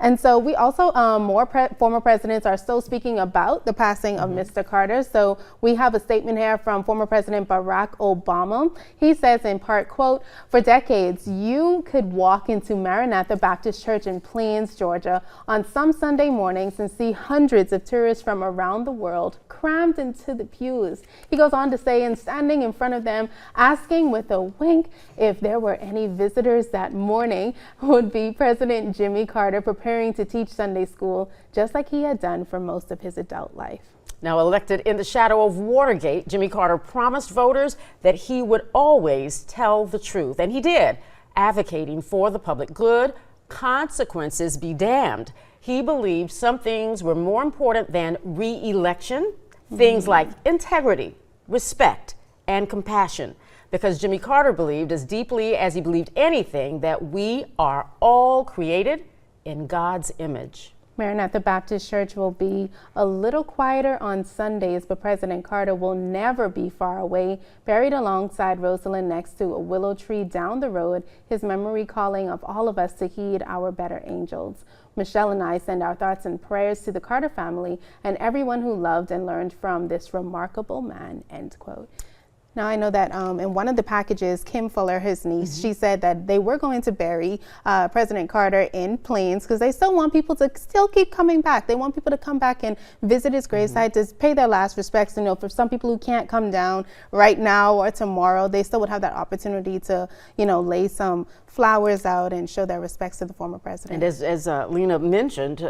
And so we also, former presidents are still speaking about the passing of Mr. Carter. So we have a statement here from former President Barack Obama. He says in part, quote, "For decades, you could walk into Maranatha Baptist Church in Plains, Georgia on some Sunday mornings and see hundreds of tourists from around the world crammed into the pews." He goes on to say, and standing in front of them, asking with a wink if there were any visitors that morning, would be President Jimmy Carter, preparing to teach Sunday school just like he had done for most of his adult life. Now elected in the shadow of Watergate, Jimmy Carter promised voters that he would always tell the truth, and he did, advocating for the public good, consequences be damned. He believed some things were more important than re-election, things like integrity, respect, and compassion, because Jimmy Carter believed as deeply as he believed anything that we are all created in God's image. Maranatha Baptist Church will be a little quieter on Sundays, but President Carter will never be far away, buried alongside Rosalind next to a willow tree down the road, his memory calling of all of us to heed our better angels. Michelle and I send our thoughts and prayers to the Carter family and everyone who loved and learned from this remarkable man, end quote. Now, I know that in one of the packages, Kim Fuller, his niece, she said that they were going to bury President Carter in Plains because they still want people to still keep coming back. They want people to come back and visit his gravesite to pay their last respects. You know, for some people who can't come down right now or tomorrow, they still would have that opportunity to, you know, lay some flowers out and show their respects to the former president. And as Lena mentioned,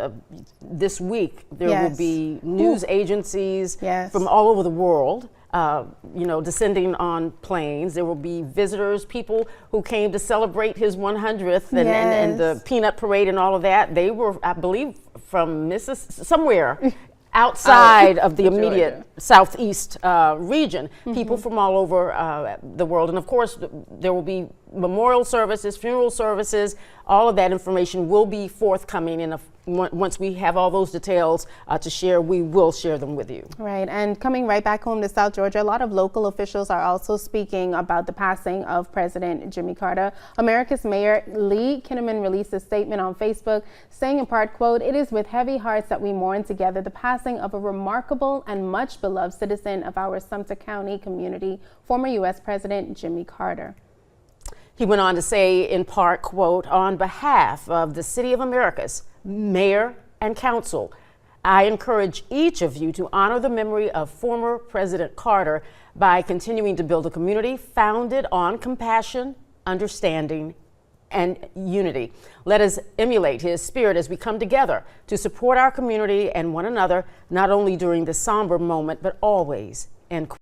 this week there will be news agencies from all over the world you know, descending on planes. There will be visitors, people who came to celebrate his 100th and the peanut parade and all of that. They were, I believe, from somewhere outside of the immediate southeast region, people from all over the world. And of course, there will be memorial services, funeral services. All of that information will be forthcoming, and once we have all those details to share, we will share them with you. Right, and coming right back home to South Georgia, a lot of local officials are also speaking about the passing of President Jimmy Carter. America's Mayor Lee Kinnaman released a statement on Facebook saying in part, quote, "It is with heavy hearts that we mourn together the passing of a remarkable and much beloved citizen of our Sumter County community, former U.S. President Jimmy Carter." He went on to say in part, quote, "On behalf of the City of America's Mayor and Council, I encourage each of you to honor the memory of former President Carter by continuing to build a community founded on compassion, understanding, and unity. Let us emulate his spirit as we come together to support our community and one another, not only during this somber moment, but always." End quote.